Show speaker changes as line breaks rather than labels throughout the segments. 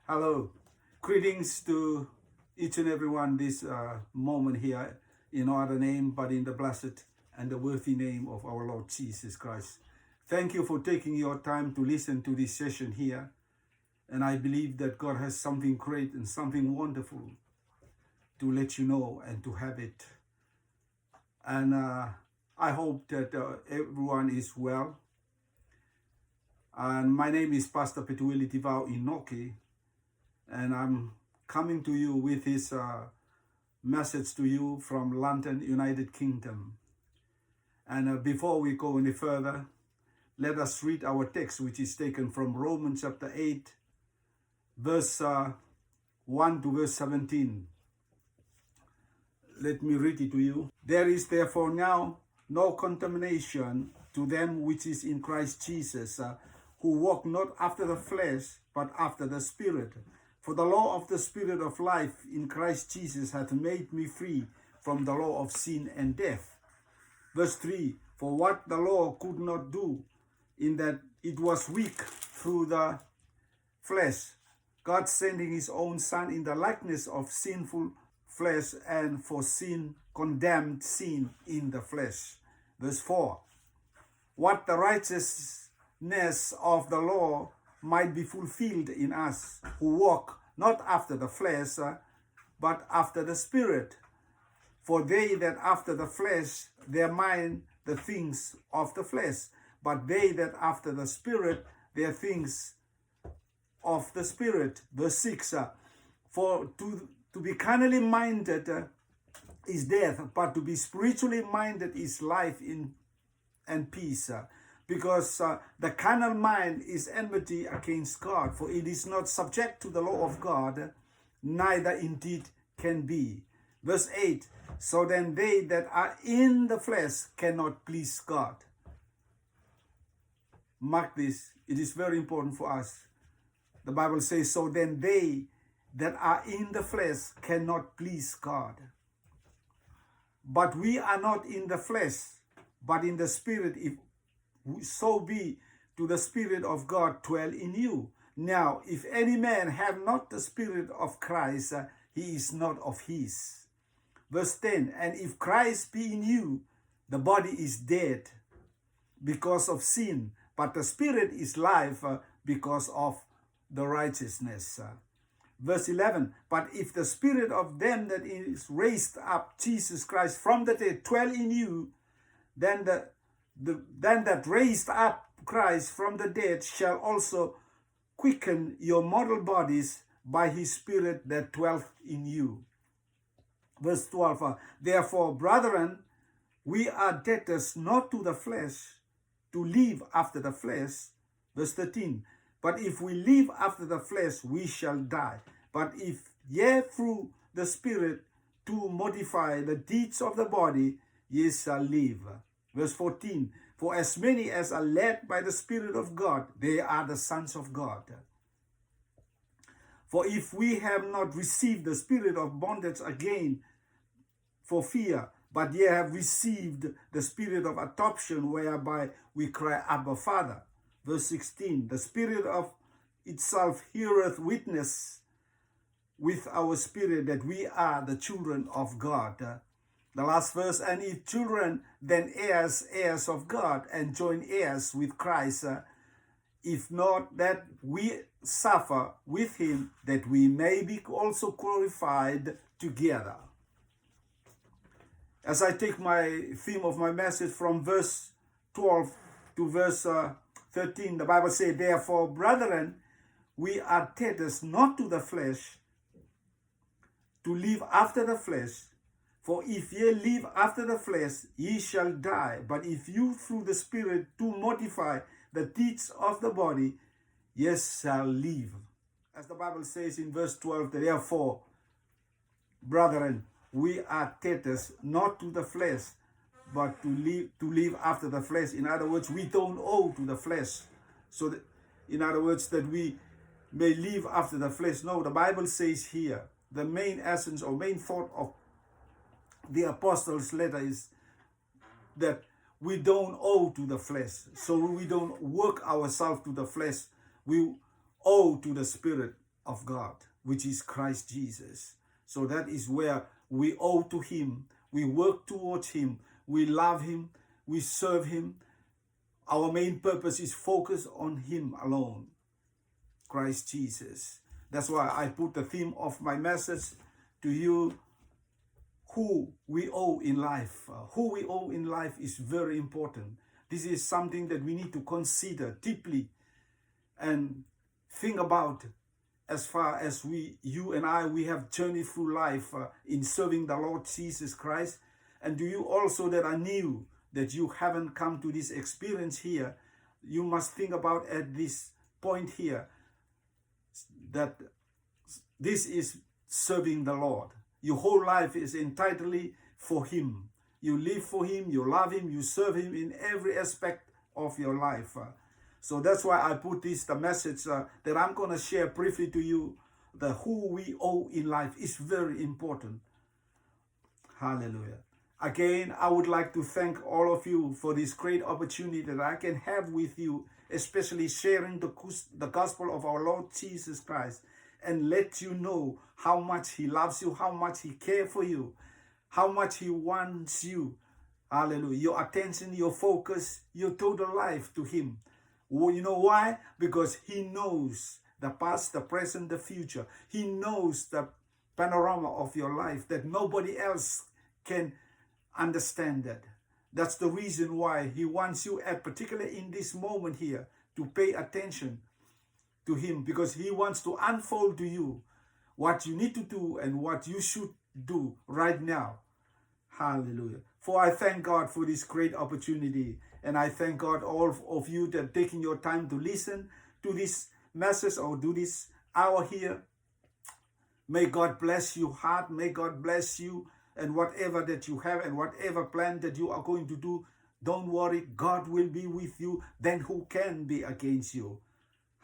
Hello. Greetings to each and everyone this moment here in no other name but in the blessed and the worthy name of our Lord Jesus Christ. Thank you for taking your time to listen to this session here. And I believe that God has something great and something wonderful to let you know and to have it. And I hope that everyone is well. And my name is Pastor Petueli Inoke. And I'm coming to you with this message to you from London, United Kingdom. And before we go any further, let us read our text, which is taken from Romans chapter 8, verse 1 to verse 17. Let me read it to you. There is therefore now no condemnation to them which is in Christ Jesus, who walk not after the flesh, but after the Spirit. For the law of the Spirit of life in Christ Jesus hath made me free from the law of sin and death. Verse 3, for what the law could not do, in that it was weak through the flesh, God sending his own Son in the likeness of sinful flesh, and for sin condemned sin in the flesh. Verse 4, what the righteousness of the law might be fulfilled in us, who walk not after the flesh, but after the Spirit. For they that after the flesh, their mind the things of the flesh, but they that after the Spirit, their things of the Spirit. Verse 6, for to be carnally minded is death, but to be spiritually minded is life and peace. Because the carnal mind is enmity against God, for it is not subject to the law of God, neither indeed can be. Verse 8, so then they that are in the flesh cannot please God. Mark this, it is very important for us. The Bible says, so then they that are in the flesh cannot please God. But we are not in the flesh, but in the Spirit, if so be to the Spirit of God dwell in you. Now, if any man have not the Spirit of Christ, he is not of his. Verse 10, and if Christ be in you, the body is dead because of sin, but the Spirit is life because of the righteousness. Verse 11, but if the Spirit of them that is raised up Jesus Christ from the dead dwell in you, then that raised up Christ from the dead shall also quicken your mortal bodies by his Spirit that dwelleth in you. Verse 12, therefore, brethren, we are debtors not to the flesh, to live after the flesh. Verse 13, but if we live after the flesh, we shall die. But if ye through the Spirit do modify the deeds of the body, ye shall live. Verse 14, for as many as are led by the Spirit of God, they are the sons of God. For if we have not received the spirit of bondage again for fear, but ye have received the spirit of adoption, whereby we cry, Abba, Father. Verse 16, the Spirit of itself heareth witness with our spirit that we are the children of God. The last verse, and if children, then heirs, heirs of God, and joint heirs with Christ, if not that we suffer with him, that we may be also glorified together. As I take my theme of my message from verse 12 to verse 13, the Bible says, therefore, brethren, we are debtors not to the flesh, to live after the flesh. For if ye live after the flesh, ye shall die. But if you through the Spirit do mortify the deeds of the body, ye shall live. As the Bible says in verse 12, therefore, brethren, we are debtors not to the flesh, but to live after the flesh. In other words, we don't owe to the flesh. So, in other words, that we may live after the flesh. No, the Bible says here, the main essence or main thought of the apostles' letter is that we don't owe to the flesh. So we don't work ourselves to the flesh. We owe to the Spirit. of God, which is Christ Jesus. So that is where we owe to him. We work towards him. We love him. We serve him. Our main purpose is focus on him alone, Christ Jesus. That's why I put the theme of my message to you, who we owe in life. Who we owe in life is very important. This is something that we need to consider deeply and think about as far as you and I, we have journeyed through life in serving the Lord Jesus Christ. And to you also that are new, that you haven't come to this experience here, you must think about at this point here that this is serving the Lord. Your whole life is entirely for him. You live for him, you love him, you serve him in every aspect of your life. So that's why I put the message that I'm going to share briefly to you. The who we owe in life is very important. Hallelujah. Again, I would like to thank all of you for this great opportunity that I can have with you, especially sharing the gospel of our Lord Jesus Christ, and let you know how much he loves you, how much he cares for you, how much he wants you. Hallelujah. Your attention, your focus, your total life to him. Well, you know why? Because he knows the past, the present, the future. He knows the panorama of your life that nobody else can understand that. That's the reason why he wants you, particularly in this moment here, to pay attention to him, because he wants to unfold to you what you need to do and what you should do right now. Hallelujah. For I thank God for this great opportunity, and I thank God all of you that taking your time to listen to this message or do this hour here. May God bless your heart. May God bless you, and whatever that you have and whatever plan that you are going to do, don't worry. God will be with you. Then who can be against you?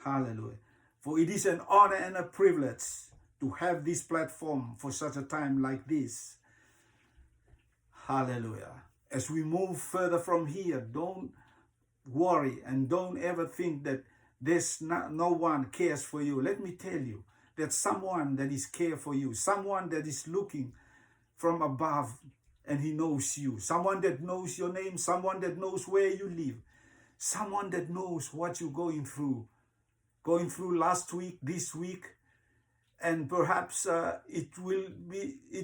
Hallelujah. For it is an honor and a privilege to have this platform for such a time like this. Hallelujah. As we move further from here, don't worry and don't ever think that no one cares for you. Let me tell you that someone that is care for you, someone that is looking from above, and he knows you, someone that knows your name, someone that knows where you live, someone that knows what you're going through last week, this week, and perhaps you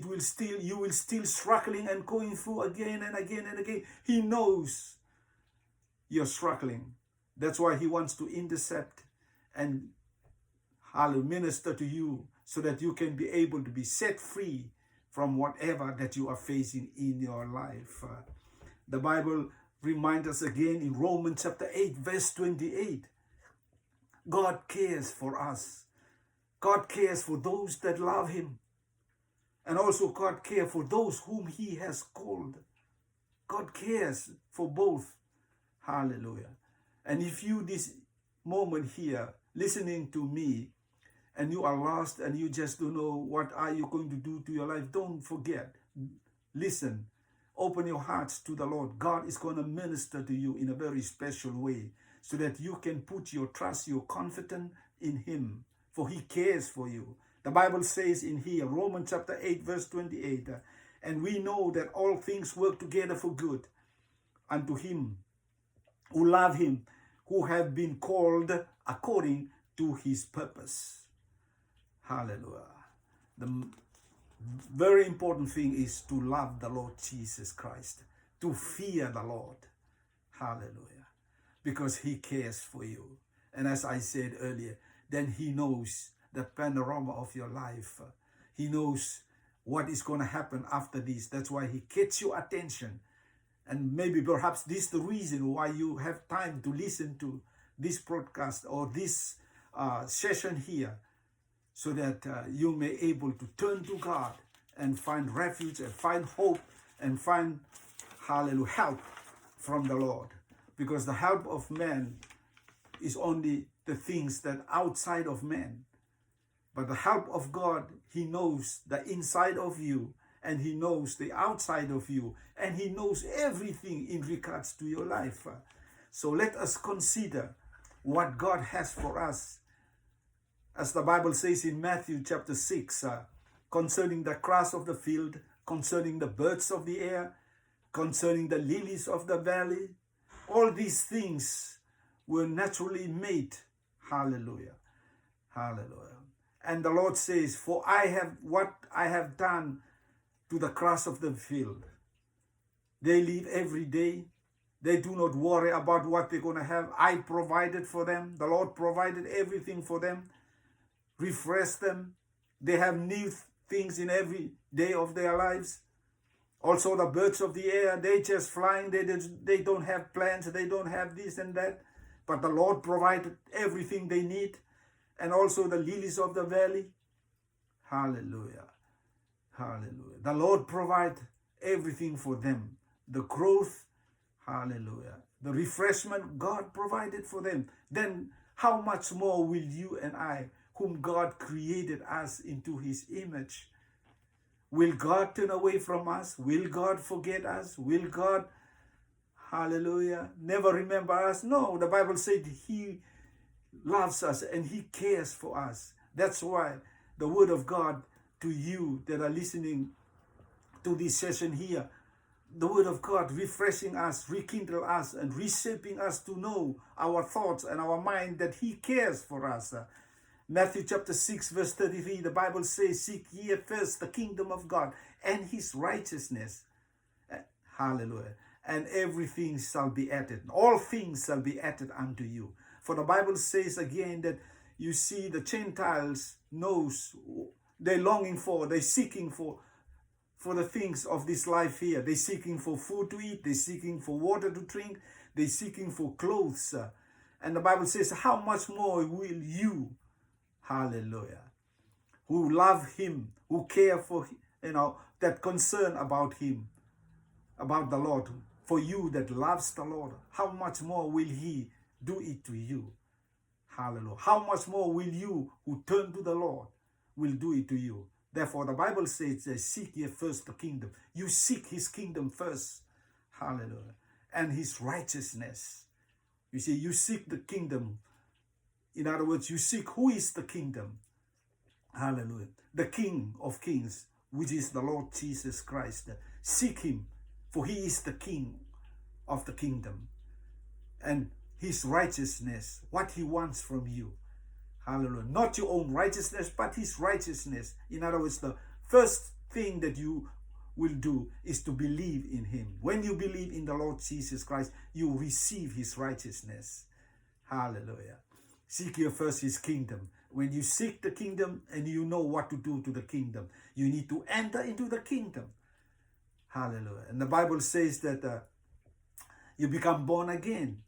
will still struggling and going through again and again and again. He knows you're struggling. That's why he wants to intercept and minister to you so that you can be able to be set free from whatever that you are facing in your life. The Bible reminds us again in Romans chapter 8, verse 28. God cares for us. God cares for those that love him. And also God cares for those whom he has called. God cares for both. Hallelujah. And if you this moment here listening to me and you are lost and you just don't know what are you going to do to your life, don't forget. Listen. Open your hearts to the Lord. God is going to minister to you in a very special way so that you can put your trust, your confidence in him. For he cares for you. The Bible says in here, Romans chapter 8, verse 28, and we know that all things work together for good unto him who love him, who have been called according to his purpose. Hallelujah. The very important thing is to love the Lord Jesus Christ, to fear the Lord. Hallelujah. Because he cares for you. And as I said earlier, then he knows the panorama of your life. He knows what is going to happen after this. That's why he gets your attention. And maybe perhaps this is the reason why you have time to listen to this broadcast or this session here, so that you may able to turn to God and find refuge and find hope and find, hallelujah, help from the Lord. Because the help of man is only the things that outside of man. But the help of God, he knows the inside of you, and he knows the outside of you, and he knows everything in regards to your life. So let us consider what God has for us As the Bible says in Matthew chapter 6, concerning the grass of the field, concerning the birds of the air, concerning the lilies of the valley, all these things were naturally made. Hallelujah. Hallelujah. And the Lord says, for what I have done to the grass of the field. They live every day. They do not worry about what they're going to have. I provided for them. The Lord provided everything for them. Refresh them. They have new things in every day of their lives. Also the birds of the air, they just flying. They don't have plans. They don't have this and that. But the Lord provided everything they need. And also the lilies of the valley. Hallelujah. Hallelujah. The Lord provides everything for them. The growth, hallelujah. The refreshment God provided for them. Then how much more will you and I, whom God created us into his image, will God turn away from us? Will God forget us? Will God, hallelujah, never remember us? No, the Bible said he loves us and he cares for us. That's why the word of God to you that are listening to this session here, the word of God refreshing us, rekindle us, and reshaping us to know our thoughts and our mind that he cares for us. Matthew chapter 6 verse 33, the Bible says, seek ye first the kingdom of God and his righteousness. Hallelujah. And everything shall be added. All things shall be added unto you. For the Bible says again that you see the Gentiles knows they're longing for, they're seeking for the things of this life here. They're seeking for food to eat. They're seeking for water to drink. They're seeking for clothes. And the Bible says, how much more will you, hallelujah, who love him, who care for, that concern about him, about the Lord, for you that loves the Lord, how much more will he do it to you? Hallelujah. How much more will you who turn to the Lord will do it to you? Therefore, the Bible says, seek ye first the kingdom. You seek his kingdom first. Hallelujah. And his righteousness. You see, you seek the kingdom. In other words, you seek who is the kingdom. Hallelujah. The King of kings, which is the Lord Jesus Christ. Seek him, for he is the King of the kingdom. And his righteousness, what he wants from you. Hallelujah. Not your own righteousness, but his righteousness. In other words, the first thing that you will do is to believe in him. When you believe in the Lord Jesus Christ, you receive his righteousness. Hallelujah. Seek ye first his kingdom. When you seek the kingdom and you know what to do to the kingdom, you need to enter into the kingdom. Hallelujah. And the Bible says that you become born again.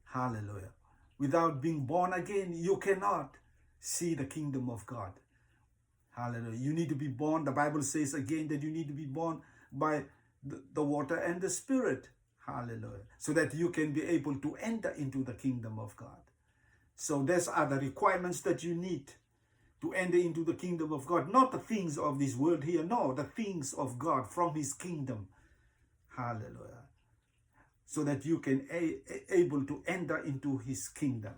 Hallelujah. Without being born again, you cannot see the kingdom of God. Hallelujah. You need to be born. The Bible says again that you need to be born by the water and the Spirit. Hallelujah. So that you can be able to enter into the kingdom of God. So these are the requirements that you need to enter into the kingdom of God. Not the things of this world here. No, the things of God from his kingdom. Hallelujah. So that you can able to enter into his kingdom.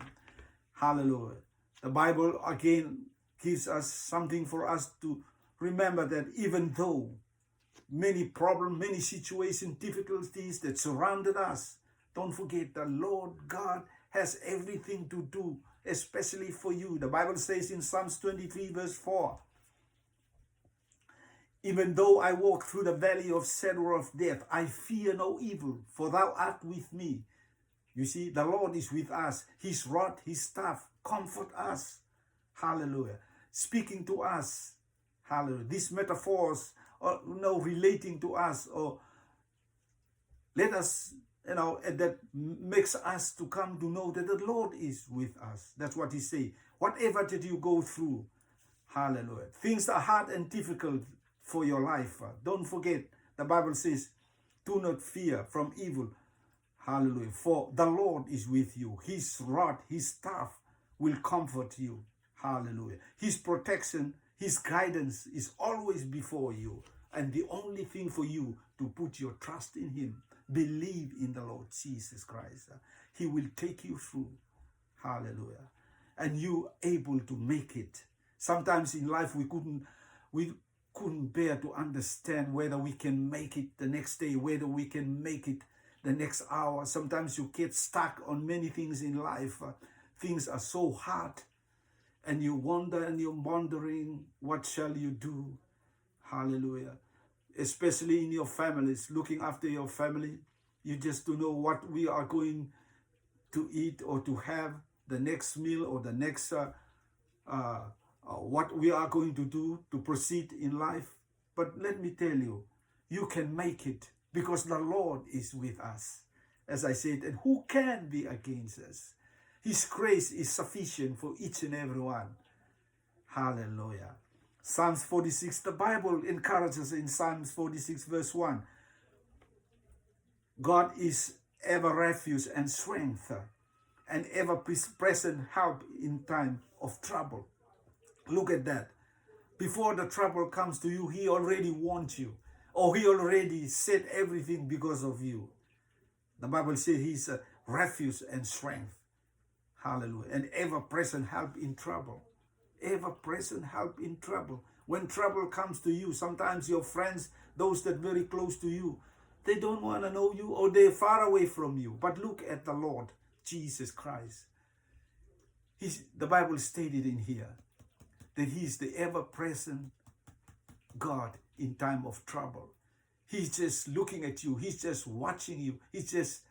Hallelujah. The Bible again gives us something for us to remember, that even though many problems, many situations, difficulties that surrounded us, don't forget the Lord God has everything to do, especially for you. The Bible says in Psalms 23 verse 4, even though I walk through the valley of shadow of death, I fear no evil, for thou art with me. You see, the Lord is with us. His rod, his staff, comfort us. Hallelujah. Speaking to us. Hallelujah. These metaphors are relating to us, or let us, that makes us to come to know that the Lord is with us. That's what he says. Whatever that you go through, hallelujah. Things are hard and difficult for your life. Don't forget, the Bible says, do not fear from evil. Hallelujah. For the Lord is with you. His rod, his staff will comfort you. Hallelujah. His protection, his guidance is always before you. And the only thing for you to put your trust in him. Believe in the Lord Jesus Christ. He will take you through. Hallelujah. and you able to make it. Sometimes in life we couldn't bear to understand whether we can make it the next day, whether we can make it the next hour. Sometimes you get stuck on many things in life. Things are so hard, and you wonder and you're wondering, what shall you do? Hallelujah. Especially in your families, looking after your family. You just don't know what we are going to eat or to have the next meal, or the next what we are going to do to proceed in life. But let me tell you, you can make it because the Lord is with us. As I said, and who can be against us? His grace is sufficient for each and every one. Hallelujah. Psalms 46, the Bible encourages in Psalms 46 verse 1. God is ever refuge and strength, and ever present help in time of trouble. Look at that. Before the trouble comes to you, he already wants you, or he already said everything because of you. The Bible says he's a refuge and strength. Hallelujah. And ever-present help in trouble. Ever-present help in trouble. When trouble comes to you, sometimes your friends, those that are very close to you, they don't want to know you, or they're far away from you. But look at the Lord Jesus Christ. The Bible stated in here that he's the ever-present God in time of trouble. He's just looking at you. He's just watching you. He's just,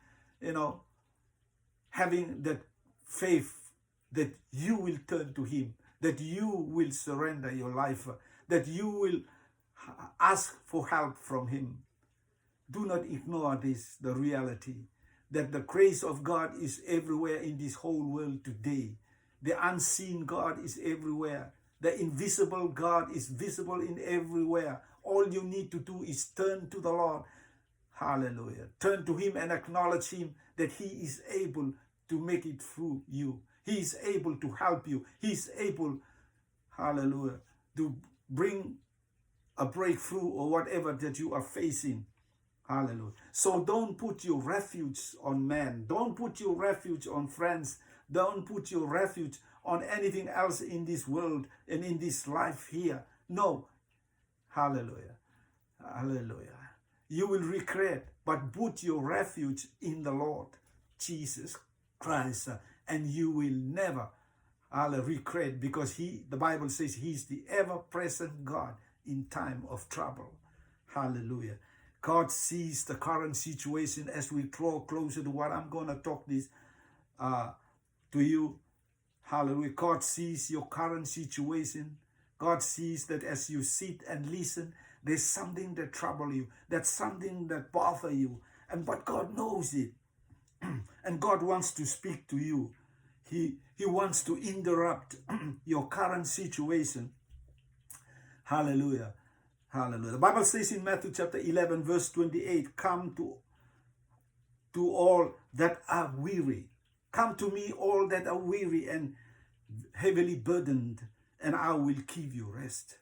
having that faith that you will turn to him, that you will surrender your life, that you will ask for help from him. Do not ignore this, the reality that the grace of God is everywhere in this whole world today. The unseen God is everywhere. The invisible God is visible in everywhere. All you need to do is turn to the Lord. Hallelujah. Turn to him and acknowledge him that he is able to make it through you. He is able to help you. He is able, hallelujah, to bring a breakthrough or whatever that you are facing. Hallelujah. So don't put your refuge on man. Don't put your refuge on friends. Don't put your refuge on anything else in this world and in this life here. No. Hallelujah. Hallelujah. You will regret, but put your refuge in the Lord Jesus Christ, and you will never regret, because the Bible says he's the ever-present God in time of trouble. Hallelujah. God sees the current situation as we draw closer to what I'm going to talk this to you. Hallelujah. God sees your current situation. God sees that as you sit and listen, there's something that troubles you. That's something that bothers you. But God knows it. And God wants to speak to you. He wants to interrupt your current situation. Hallelujah. Hallelujah. The Bible says in Matthew chapter 11 verse 28, come to all that are weary. Come to me, all that are weary and heavily burdened, and I will give you rest.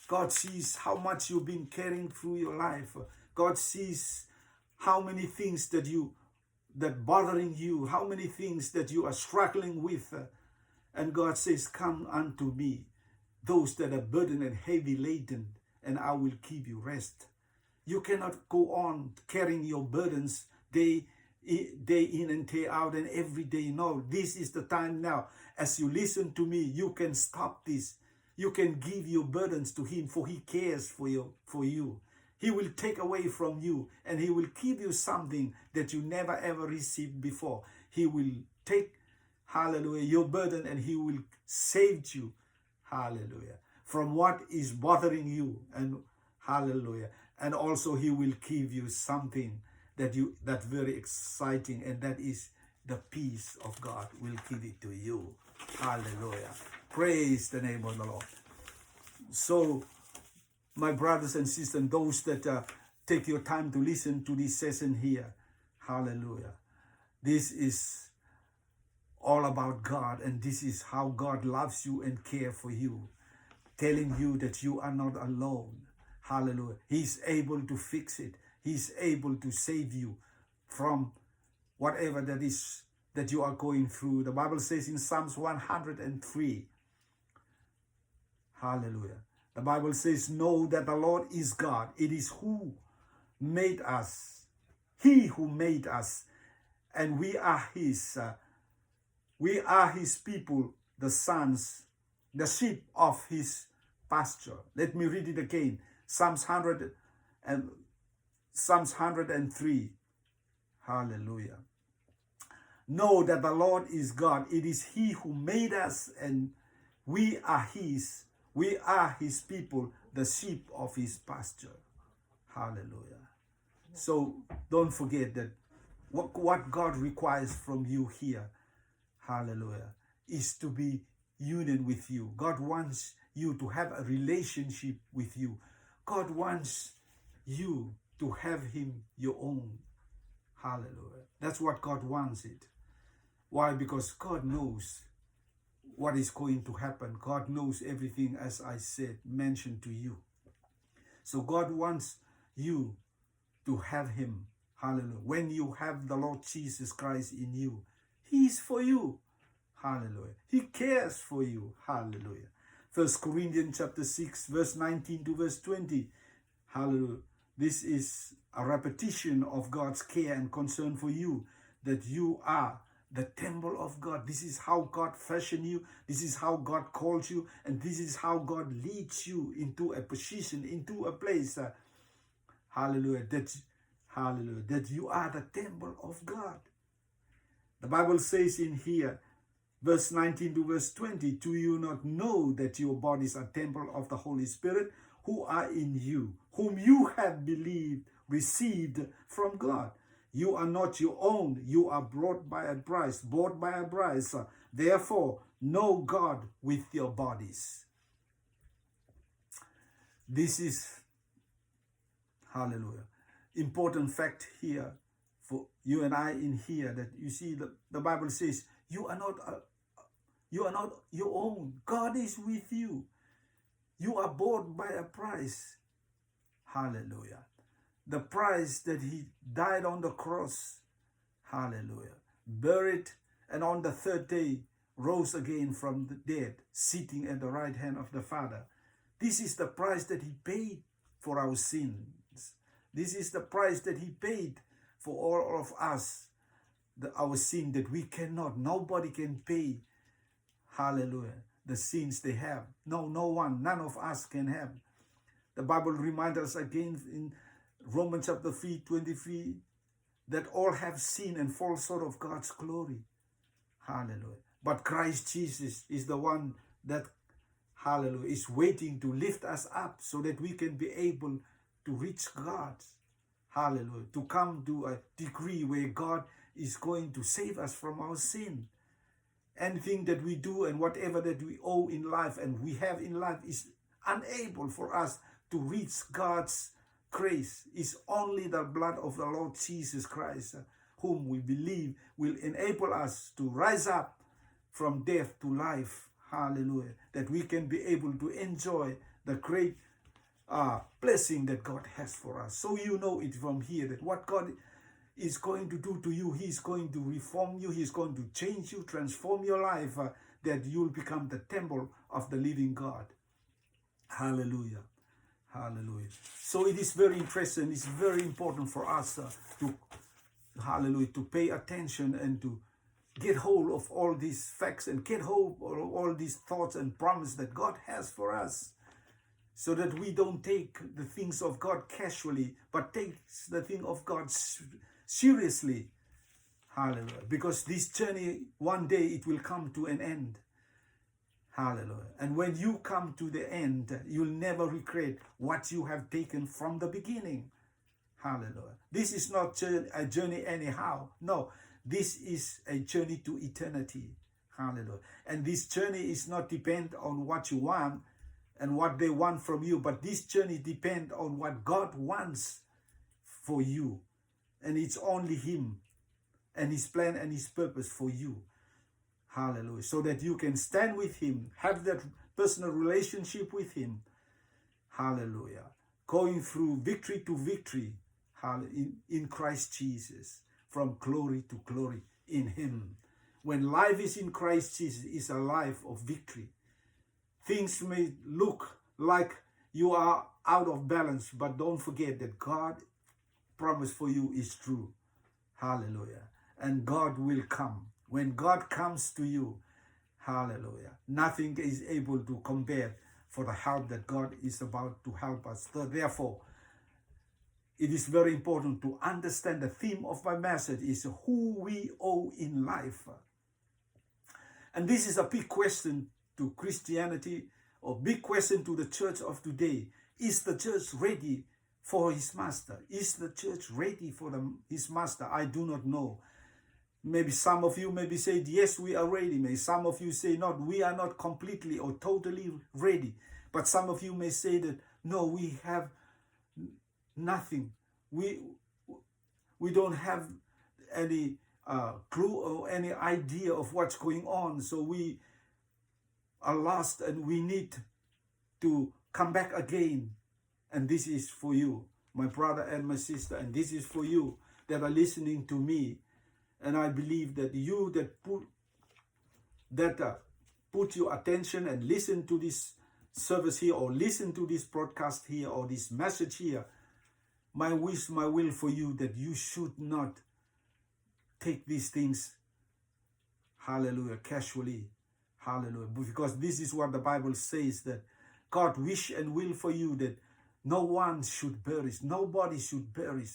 God sees how much you've been carrying through your life. God sees how many things that bothering you, how many things that you are struggling with. And God says, come unto me, those that are burdened and heavy laden, and I will give you rest. You cannot go on carrying your burdens day in and day out and every day. No, this is the time now. As you listen to me, you can stop this. You can give your burdens to him, for he cares for you. He will take away from you, and he will give you something that you never ever received before. He will take, hallelujah, your burden, and he will save you, hallelujah, from what is bothering you, and hallelujah. And also he will give you something that's very exciting, and that is the peace of God will give it to you. Hallelujah. Praise the name of the Lord. So, my brothers and sisters, and those that take your time to listen to this session here, hallelujah. This is all about God, and this is how God loves you and cares for you, telling you that you are not alone. Hallelujah. He's able to fix it. He's able to save you from whatever that is that you are going through. The Bible says in Psalms 103, hallelujah. The Bible says, know that the Lord is God. It is who made us. He who made us. And we are his. We are his people, the sons, the sheep of his pasture. Let me read it again. Psalms 103. Hallelujah. Know that the Lord is God. It is he who made us, and we are his. We are his people, the sheep of his pasture. Hallelujah. So don't forget that what God requires from you here, hallelujah, is to be union with you. God wants you to have a relationship with you. God wants you to have him your own. Hallelujah. That's what God wants it. Why? Because God knows what is going to happen. God knows everything, as I said, mentioned to you. So God wants you to have him. Hallelujah. When you have the Lord Jesus Christ in you, he is for you. Hallelujah. He cares for you. Hallelujah. 1 Corinthians chapter 6, verse 19 to verse 20. Hallelujah. This is a repetition of God's care and concern for you, that you are the temple of God. This is how God fashioned you. This is how God called you. And this is how God leads you into a position, into a place. Hallelujah. That you are the temple of God. The Bible says in here, verse 19 to verse 20, do you not know that your bodies are temple of the Holy Spirit, who are in you, whom you have received from God? You are not your own. You are bought by a price. Therefore, know God with your bodies. This is, hallelujah, important fact here for you and I in here, that you see the Bible says you are not your own. God is with you. You are bought by a price. Hallelujah. The price that he died on the cross. Hallelujah. Buried, and on the third day rose again from the dead, sitting at the right hand of the Father. This is the price that he paid for our sins. This is the price that he paid for all of us, our sin that we cannot, nobody can pay. Hallelujah. The sins they have. No one, none of us can have. The Bible reminds us again in Romans chapter 3:23 that all have sinned and fall short of God's glory. Hallelujah. But Christ Jesus is the one that, hallelujah, is waiting to lift us up so that we can be able to reach God. Hallelujah. To come to a degree where God is going to save us from our sin. Anything that we do and whatever that we owe in life and we have in life is unable for us to reach God's grace. It's only the blood of the Lord Jesus Christ, whom we believe will enable us to rise up from death to life. Hallelujah. That we can be able to enjoy the great blessing that God has for us. So you know it from here, that what God is going to do to you, he's going to reform you, he's going to change you, transform your life, that you'll become the temple of the living God. Hallelujah. Hallelujah. So it is very interesting, it's very important for us to pay attention and to get hold of all these facts and get hold of all these thoughts and promises that God has for us, so that we don't take the things of God casually, but take the thing of God seriously. Hallelujah. Because this journey, one day it will come to an end. Hallelujah. And when you come to the end, you'll never regret what you have taken from the beginning. Hallelujah. This is not a journey anyhow. No, this is a journey to eternity. Hallelujah. And this journey is not depend on what you want and what they want from you, but this journey depends on what God wants for you. And it's only him and his plan and his purpose for you. Hallelujah. So that you can stand with him, have that personal relationship with him. Hallelujah. Going through victory to victory in Christ Jesus, from glory to glory in him. When life is in Christ Jesus, is a life of victory. Things may look like you are out of balance, but don't forget that God's promise for you is true. Hallelujah. And God will come. When God comes to you, hallelujah, nothing is able to compare for the help that God is about to help us. So therefore, it is very important to understand the theme of my message is who we owe in life. And this is a big question to Christianity, or big question to the church of today. Is the church ready for his master? Is the church ready for his master? I do not know. Maybe some of you maybe say, yes, we are ready. Maybe some of you say, not, we are not completely or totally ready. But some of you may say that, no, we have nothing. We don't have any clue or any idea of what's going on. So we are lost and we need to come back again. And this is for you, my brother and my sister. And this is for you that are listening to me. And I believe that you that put your attention and listen to this service here, or listen to this broadcast here, or this message here, my wish, my will for you that you should not take these things, hallelujah, casually, hallelujah. Because this is what the Bible says, that God wish and will for you that no one should perish, nobody should perish,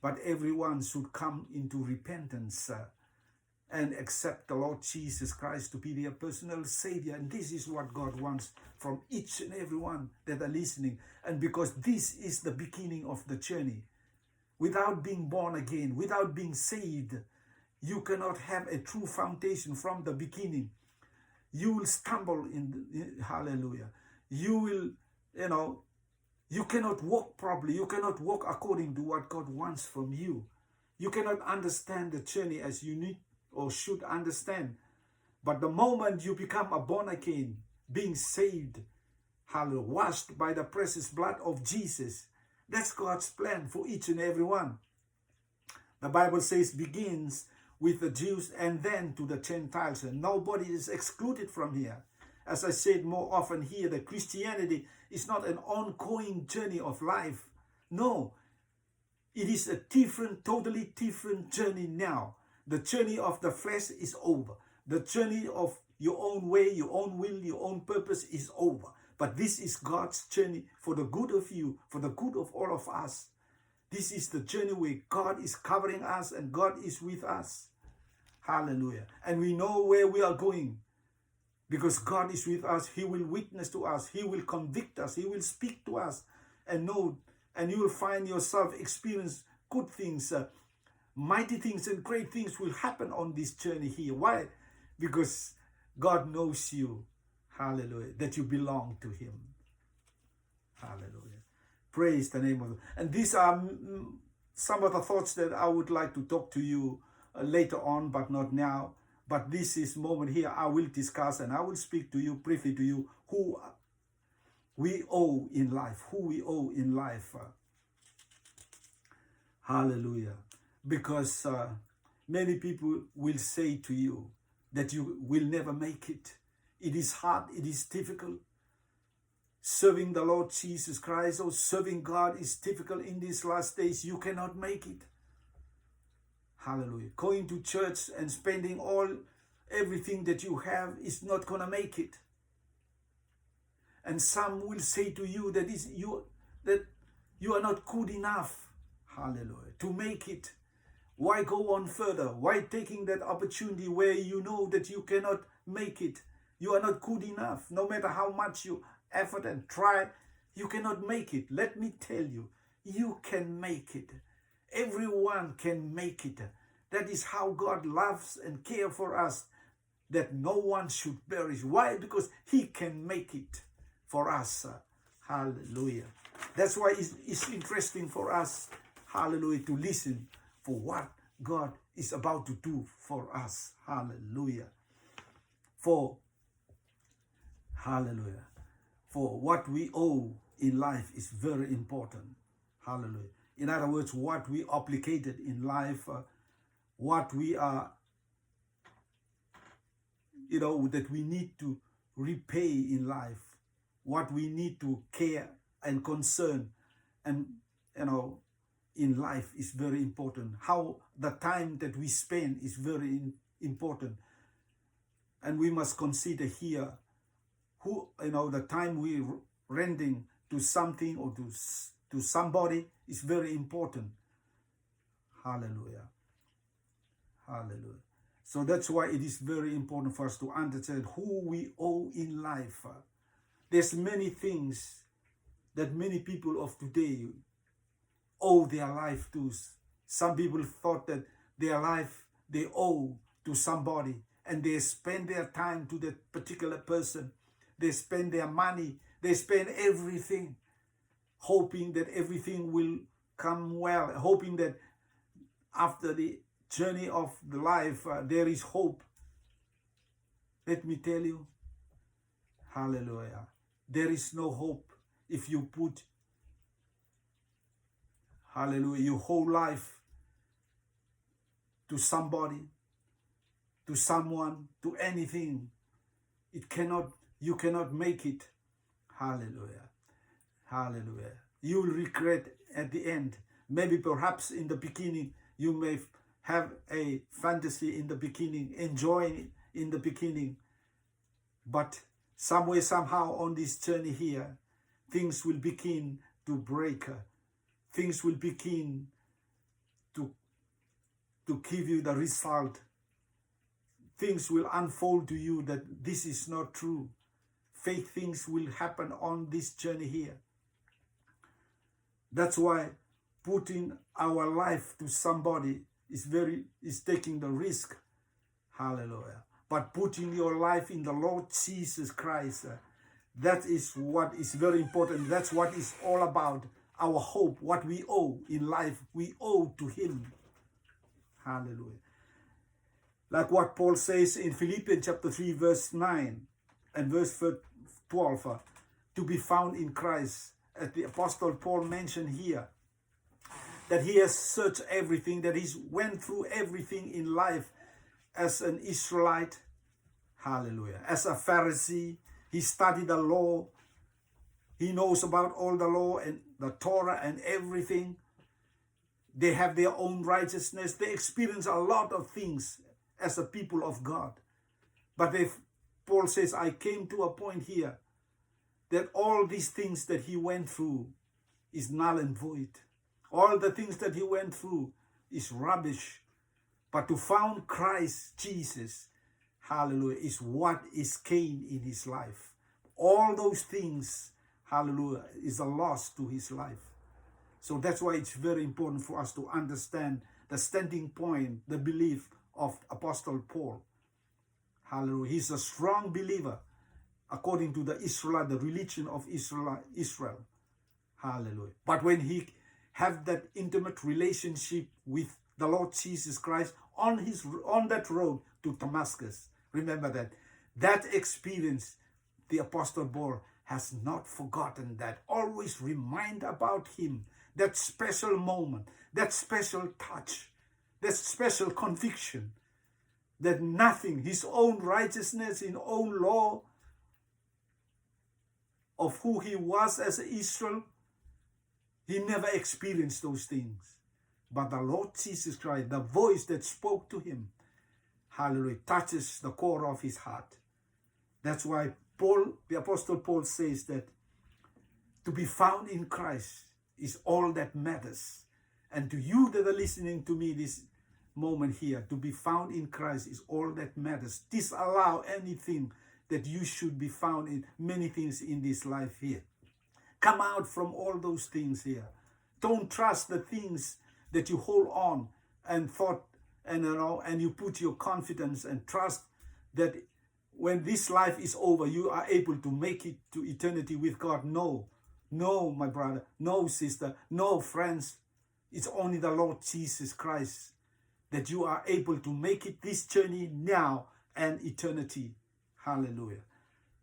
but everyone should come into repentance and accept the Lord Jesus Christ to be their personal Savior. And this is what God wants from each and every one that are listening. And because this is the beginning of the journey, without being born again, without being saved, you cannot have a true foundation from the beginning. You will stumble hallelujah. You will, you cannot walk properly. You cannot walk according to what God wants from you. You cannot understand the journey as you need or should understand. But the moment you become a born again, being saved, hallelujah, washed by the precious blood of Jesus, that's God's plan for each and every one. The Bible says begins with the Jews and then to the Gentiles. And nobody is excluded from here. As I said more often here, that Christianity is not an ongoing journey of life. No, it is a different, totally different journey now. The journey of the flesh is over. The journey of your own way, your own will, your own purpose is over. But this is God's journey for the good of you, for the good of all of us. This is the journey where God is covering us and God is with us. Hallelujah. And we know where we are going. Because God is with us, He will witness to us, He will convict us, He will speak to us, and know, and you will find yourself experience good things, mighty things and great things will happen on this journey here. Why? Because God knows you, hallelujah, that you belong to Him. Hallelujah. Praise the name of God. And these are some of the thoughts that I would like to talk to you later on, but not now. But this is moment here I will discuss and I will speak to you, briefly to you, who we owe in life, who we owe in life. Hallelujah. Because many people will say to you that you will never make it. It is hard, it is difficult. Serving the Lord Jesus Christ or serving God is difficult in these last days. You cannot make it. Hallelujah. Going to church and spending everything that you have is not going to make it. And some will say to you that you are not good enough, hallelujah, to make it. Why go on further? Why taking that opportunity where you know that you cannot make it? You are not good enough. No matter how much you effort and try, you cannot make it. Let me tell you, you can make it. Everyone can make it. That is how God loves and cares for us, that no one should perish. Why? Because He can make it for us. Hallelujah. That's why it's interesting for us, hallelujah, to listen for what God is about to do for us. Hallelujah. Hallelujah. For what we owe in life is very important. Hallelujah. In other words, what we obligated in life, what we are that we need to repay in life, what we need to care and concern, and in life is very important. How the time that we spend is very important, and we must consider here who the time we rendering to something or to somebody is very important. Hallelujah. Hallelujah. So that's why it is very important for us to understand who we owe in life. There's many things that many people of today owe their life to. Some people thought that their life they owe to somebody, and they spend their time to that particular person. They spend their money, they spend everything, hoping that everything will come well, hoping that after the journey of the life, there is hope. Let me tell you, hallelujah, there is no hope if you put, hallelujah, your whole life to somebody, to someone, to anything. You cannot make it. Hallelujah. Hallelujah. You will regret at the end. Maybe perhaps in the beginning, you may have a fantasy in the beginning, enjoying it in the beginning. But some way, somehow on this journey here, things will begin to break. Things will begin to give you the result. Things will unfold to you that this is not true. Fake things will happen on this journey here. That's why putting our life to somebody is taking the risk. Hallelujah. But putting your life in the Lord Jesus Christ, that is what is very important. That's what is all about. Our hope, what we owe in life, we owe to Him. Hallelujah. Like what Paul says in Philippians chapter 3, verse 9 and verse 12, to be found in Christ. As the Apostle Paul mentioned here, that he has searched everything, that he went through everything in life as an Israelite. Hallelujah. As a Pharisee, he studied the law. He knows about all the law and the Torah and everything. They have their own righteousness. They experience a lot of things as a people of God. But if Paul says, I came to a point here that all these things that he went through is null and void. All the things that he went through is rubbish. But to found Christ Jesus, hallelujah, is what is gain in his life. All those things, hallelujah, is a loss to his life. So that's why it's very important for us to understand the standing point, the belief of Apostle Paul. Hallelujah. He's a strong believer according to the Israel, the religion of Israel. Hallelujah. But when he had that intimate relationship with the Lord Jesus Christ on that road to Damascus, remember that experience, the Apostle Paul has not forgotten that. Always remind about him, that special moment, that special touch, that special conviction, that nothing, his own righteousness, his own law of who he was as Israel, he never experienced those things. But the Lord Jesus Christ, the voice that spoke to him, hallelujah, touches the core of his heart. That's why Paul, the Apostle Paul says that to be found in Christ is all that matters. And to you that are listening to me this moment here, to be found in Christ is all that matters. Disallow anything that you should be found in, many things in this life here. Come out from all those things here. Don't trust the things that you hold on and thought, and you put your confidence and trust that when this life is over, you are able to make it to eternity with God. No, my brother, no, sister, no, friends. It's only the Lord Jesus Christ that you are able to make it this journey now and eternity. Hallelujah.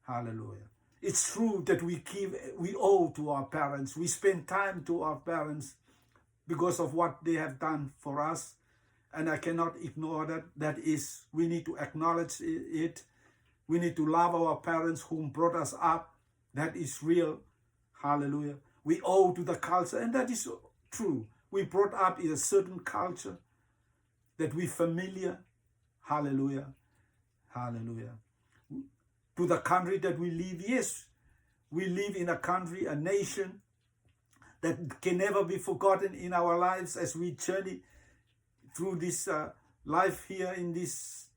Hallelujah. It's true that we owe to our parents. We spend time to our parents because of what they have done for us. And I cannot ignore that. That is, we need to acknowledge it. We need to love our parents whom brought us up. That is real. Hallelujah. We owe to the culture, and that is true. We brought up in a certain culture that we familiar. Hallelujah. Hallelujah. To the country that we live, yes, we live in a country, a nation that can never be forgotten in our lives as we journey through this life here in this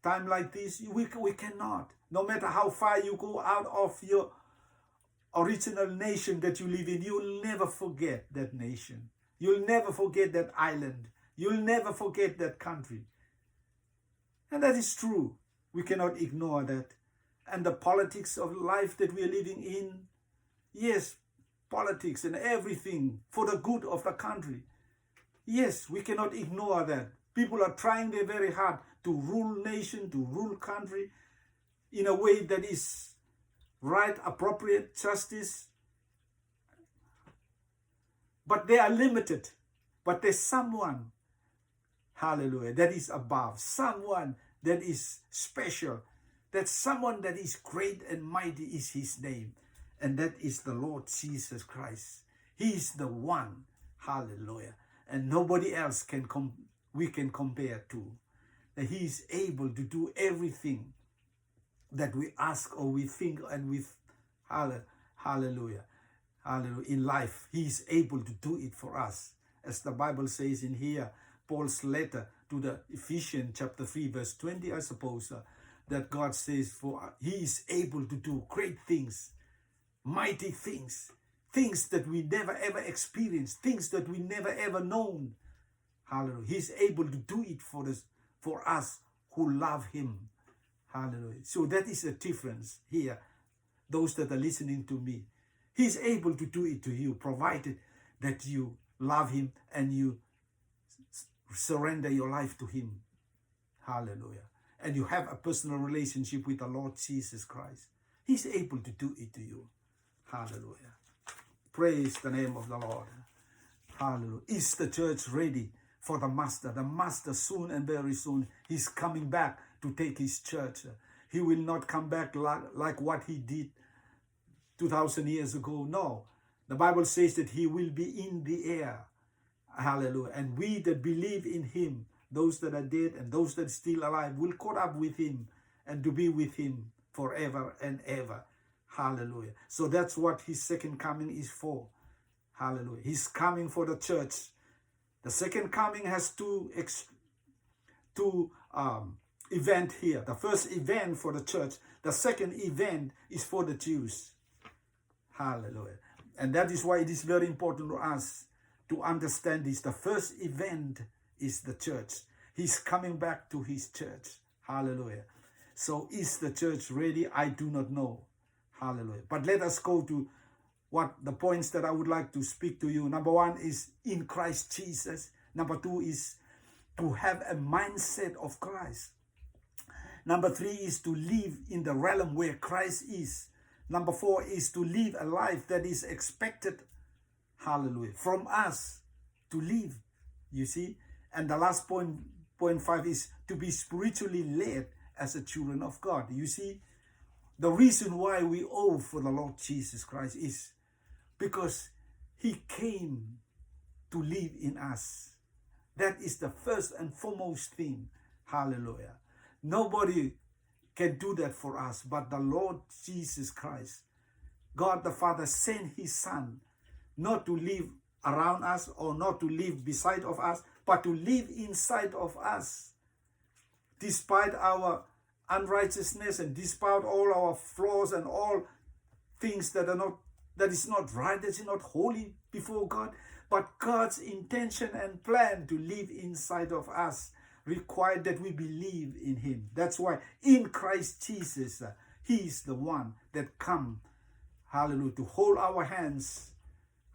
time like this. We cannot. No matter how far you go out of your original nation that you live in, you'll never forget that nation. You'll never forget that island. You'll never forget that country. And that is true. We cannot ignore that. And the politics of life that we are living in, yes, politics and everything for the good of the country. Yes, we cannot ignore that. People are trying their very hard to rule nation, to rule country in a way that is right, appropriate, justice. But they are limited. But there's someone, hallelujah, that is above. Someone that is special. That someone that is great and mighty is his name. And that is the Lord Jesus Christ. He is the one, hallelujah. And nobody else we can compare to. That he is able to do everything that we ask or we think and with hallelujah. Hallelujah. In life, he is able to do it for us. As the Bible says in here, Paul's letter to the Ephesians chapter 3 verse 20, I suppose, that God says for he is able to do great things, mighty things, things that we never ever experienced, things that we never ever known. Hallelujah. He's able to do it for us who love him. Hallelujah. So that is a difference here. Those that are listening to me, he's able to do it to you, provided that you love him and you surrender your life to him. Hallelujah. And you have a personal relationship with the Lord Jesus Christ. He's able to do it to you. Hallelujah. Praise the name of the Lord. Hallelujah. Is the church ready for the Master? The Master soon and very soon, he's coming back to take his church. He will not come back like what he did 2,000 years ago. No. The Bible says that he will be in the air. Hallelujah. And we that believe in him, those that are dead and those that are still alive, will caught up with him and to be with him forever and ever. Hallelujah. So that's what his second coming is for. Hallelujah. He's coming for the church. The second coming has two event here. The first event for the church. The second event is for the Jews. Hallelujah. And that is why it is very important to us to understand this. The first event is the church. He's coming back to his church. Hallelujah. So is the church ready? I do not know. Hallelujah. But let us go to what the points that I would like to speak to you. Number one is in Christ Jesus. Number two is to have a mindset of Christ. Number three is to live in the realm where Christ is. Number four is to live a life that is expected, hallelujah, from us to live, you see. And the last point 5 is to be spiritually led as a children of God. You see, the reason why we owe for the Lord Jesus Christ is because he came to live in us. That is the first and foremost thing. Hallelujah. Nobody can do that for us but the Lord Jesus Christ. God the Father sent his Son not to live around us or not to live beside of us, but to live inside of us. Despite our unrighteousness and despite all our flaws and all things that is not right, that is not holy before God, but God's intention and plan to live inside of us required that we believe in him. That's why in Christ Jesus, he is the one that come, hallelujah, to hold our hands,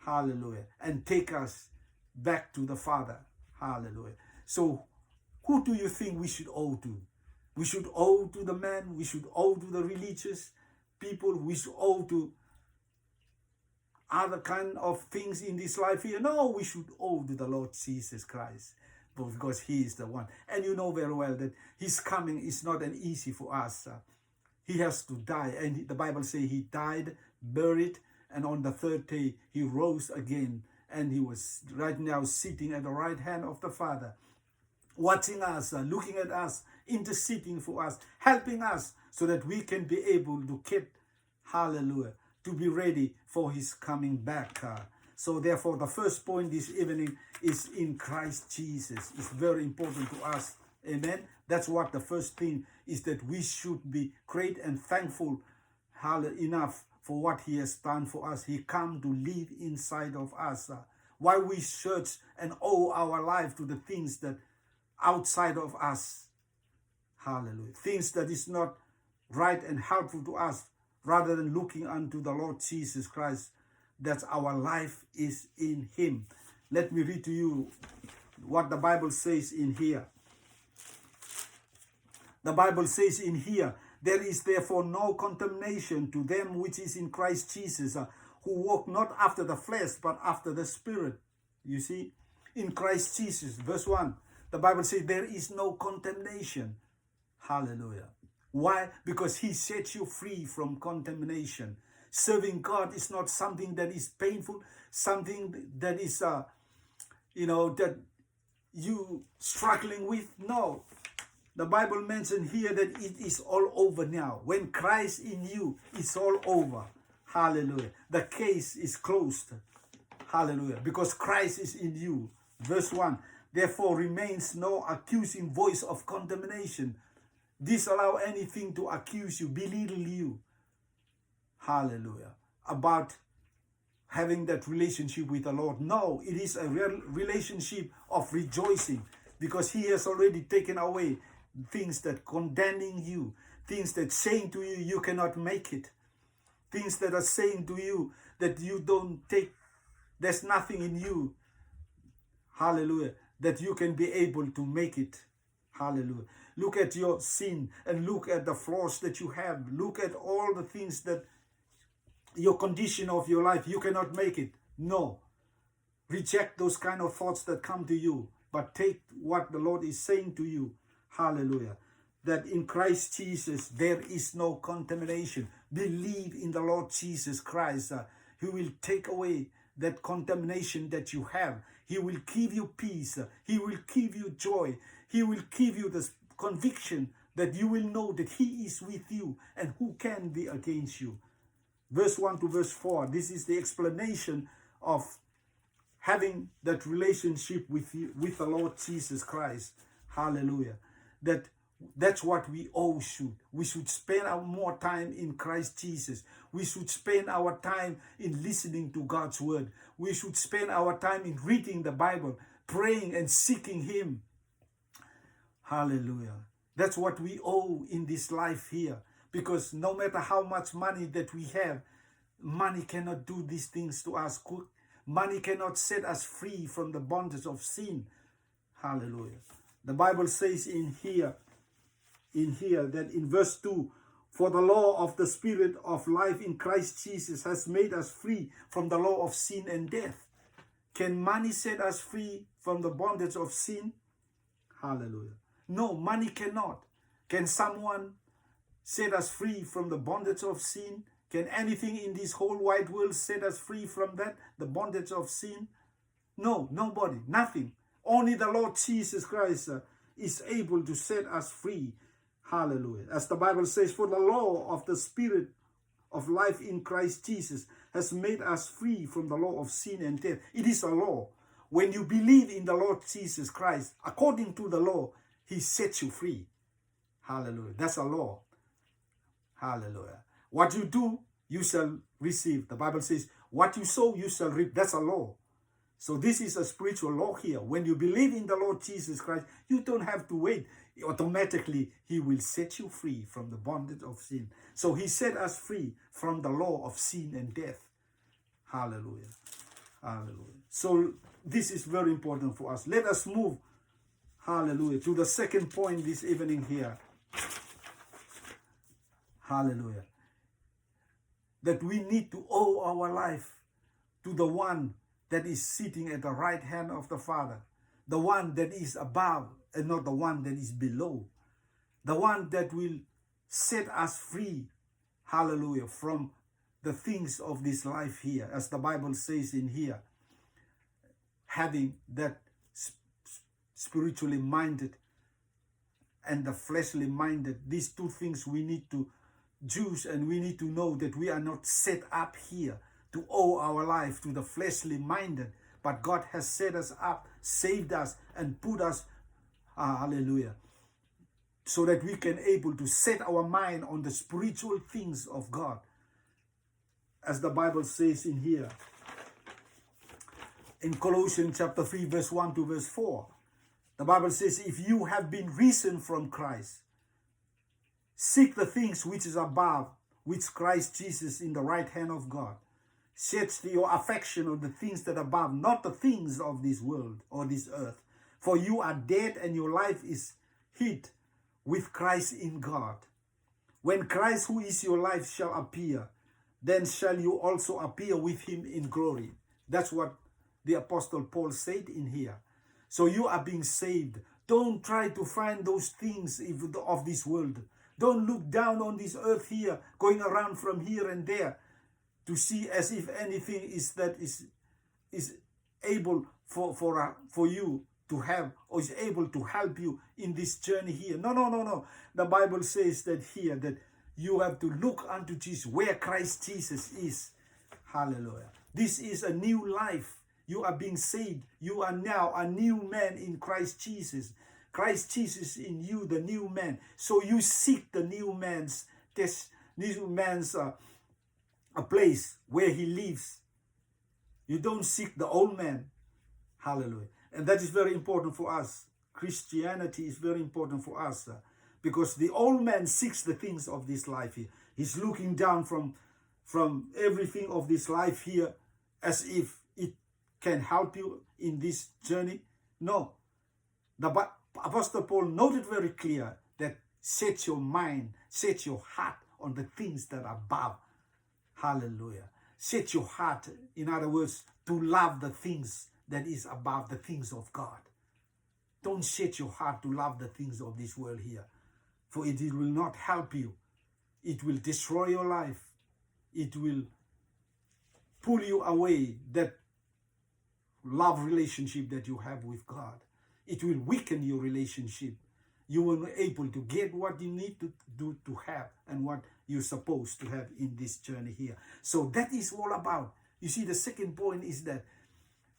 hallelujah, and take us back to the Father, hallelujah. So who do you think we should owe to? We should owe to the man, we should owe to the religious people, we should owe to other kind of things in this life here. No, we should owe to the Lord Jesus Christ, because he is the one. And you know very well that his coming is not an easy for us. He has to die. And the Bible says he died, buried, and on the third day he rose again. And he was right now sitting at the right hand of the Father, watching us, looking at us, interceding for us, helping us so that we can be able to keep, hallelujah, to be ready for his coming back. So therefore, the first point this evening is in Christ Jesus. It's very important to us. Amen. That's what the first thing is, that we should be great and thankful enough for what he has done for us. He come to live inside of us. While we search and owe our life to the things that outside of us. Hallelujah. Things that is not right and helpful to us, rather than looking unto the Lord Jesus Christ, that our life is in him. Let me read to you what the Bible says in here. The Bible says in here, there is therefore no condemnation to them which is in Christ Jesus, who walk not after the flesh, but after the Spirit. You see, in Christ Jesus, verse 1, the Bible says there is no condemnation. Hallelujah. Why? Because he sets you free from condemnation. Serving God is not something that is painful, something that is, that you struggling with. No. The Bible mentioned here that it is all over now. When Christ in you, it's all over. Hallelujah. The case is closed. Hallelujah. Because Christ is in you. Verse 1. Therefore remains no accusing voice of condemnation. Disallow anything to accuse you, belittle you. Hallelujah. About having that relationship with the Lord. No, it is a real relationship of rejoicing, because he has already taken away things that condemning you, things that saying to you, you cannot make it, things that are saying to you that you don't take, there's nothing in you, hallelujah, that you can be able to make it. Hallelujah. Look at your sin and look at the flaws that you have. Look at all the things that your condition of your life, you cannot make it. No. Reject those kind of thoughts that come to you, but take what the Lord is saying to you. Hallelujah. That in Christ Jesus, there is no condemnation. Believe in the Lord Jesus Christ. He will take away that condemnation that you have. He will give you peace. He will give you joy. He will give you this conviction that you will know that he is with you and who can be against you. Verse 1 to verse 4, this is the explanation of having that relationship with you, with the Lord Jesus Christ. Hallelujah. That's what we all should. We should spend our more time in Christ Jesus. We should spend our time in listening to God's word. We should spend our time in reading the Bible, praying and seeking him. Hallelujah. That's what we owe in this life here. Because no matter how much money that we have, money cannot do these things to us. Money cannot set us free from the bondage of sin. Hallelujah. The Bible says in here that in verse 2, for the law of the Spirit of life in Christ Jesus has made us free from the law of sin and death. Can money set us free from the bondage of sin? Hallelujah. No, money cannot. Can someone set us free from the bondage of sin? Can anything in this whole wide world set us free from that, the bondage of sin? No, nobody, nothing. Only the Lord Jesus Christ is able to set us free. Hallelujah. As the Bible says, for the law of the Spirit of life in Christ Jesus has made us free from the law of sin and death. It is a law. When you believe in the Lord Jesus Christ, according to the law, he sets you free. Hallelujah. That's a law. Hallelujah. What you do, you shall receive. The Bible says, what you sow, you shall reap. That's a law. So this is a spiritual law here. When you believe in the Lord Jesus Christ, you don't have to wait. Automatically, he will set you free from the bondage of sin. So he set us free from the law of sin and death. Hallelujah. Hallelujah. So this is very important for us. Let us move, hallelujah, to the second point this evening here. Hallelujah. That we need to owe our life to the one that is sitting at the right hand of the Father. The one that is above and not the one that is below. The one that will set us free, hallelujah, from the things of this life here, as the Bible says in here, having that spiritually minded and the fleshly minded, these two things we need to choose, and we need to know that we are not set up here to owe our life to the fleshly minded, but God has set us up, saved us, and put us, hallelujah, so that we can able to set our mind on the spiritual things of God. As the Bible says in here, in Colossians chapter 3, verse 1 to verse 4, the Bible says, if you have been risen from Christ, seek the things which is above, which Christ Jesus in the right hand of God. Set your affection on the things that are above, not the things of this world or this earth. For you are dead and your life is hid with Christ in God. When Christ, who is your life, shall appear, then shall you also appear with him in glory. That's what the Apostle Paul said in here. So you are being saved. Don't try to find those things of this world. Don't look down on this earth here, going around from here and there to see as if anything is able for you to have, or is able to help you in this journey here. No. The Bible says that here, that you have to look unto Jesus, where Christ Jesus is. Hallelujah. This is a new life. You are being saved. You are now a new man in Christ Jesus. Christ Jesus in you, the new man. So you seek the new man's a place where he lives. You don't seek the old man. Hallelujah. And that is very important for us. Christianity is very important for us because the old man seeks the things of this life here. He's looking down from everything of this life here as if it can help you in this journey. No. The Apostle Paul noted very clear that set your mind, set your heart on the things that are above. Hallelujah. Set your heart, in other words, to love the things that is above, the things of God. Don't set your heart to love the things of this world here, for it will not help you. It will destroy your life. It will pull you away, that love relationship that you have with God. It will weaken your relationship. You will not able to get what you need to do to have and what you're supposed to have in this journey here. So that is all about. You see, the second point is that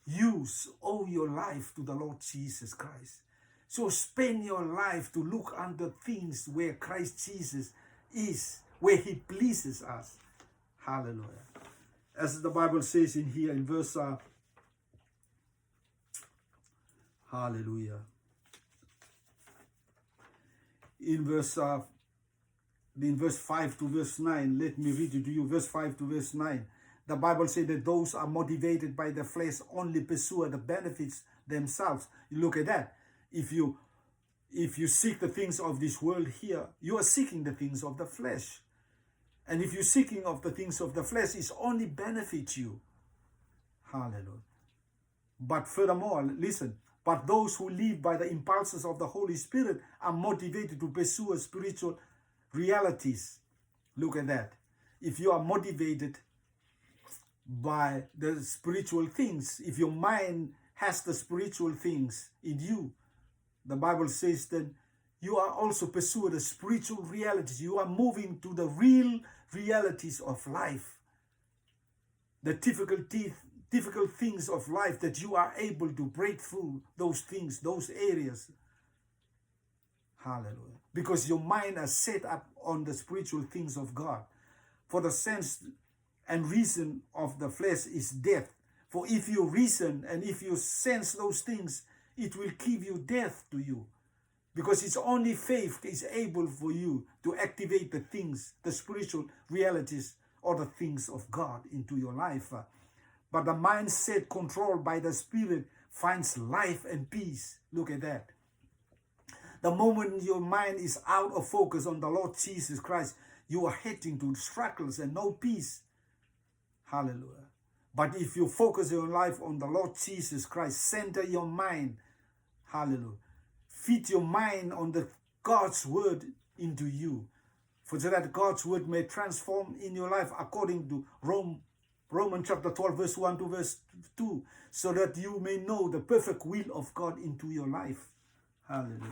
you owe your life to the Lord Jesus Christ. So spend your life to look under things where Christ Jesus is, where he pleases us. Hallelujah. As the Bible says in here in verse hallelujah. In verse 5 to verse 9, let me read it to you. Verse 5 to verse 9. The Bible says that those are motivated by the flesh only pursue the benefits themselves. You look at that. If you seek the things of this world here, you are seeking the things of the flesh. And if you're seeking of the things of the flesh, it only benefits you. Hallelujah. But furthermore, listen, but those who live by the impulses of the Holy Spirit are motivated to pursue spiritual realities. Look at that. If you are motivated by the spiritual things, if your mind has the spiritual things in you, the Bible says that you are also pursuing the spiritual realities. You are moving to the real realities of life. The difficult things of life, that you are able to break through those things, those areas. Hallelujah. Because your mind is set up on the spiritual things of God. For the sense and reason of the flesh is death. For if you reason and if you sense those things, it will give you death to you. Because it's only faith is able for you to activate the things, the spiritual realities or the things of God into your life. But the mindset controlled by the Spirit finds life and peace. Look at that. The moment your mind is out of focus on the Lord Jesus Christ, you are heading to struggles and no peace. Hallelujah. But if you focus your life on the Lord Jesus Christ, center your mind. Hallelujah. Feed your mind on the God's word into you. for so that God's word may transform in your life according to Romans chapter 12, verse 1 to verse 2, so that you may know the perfect will of God into your life. Hallelujah.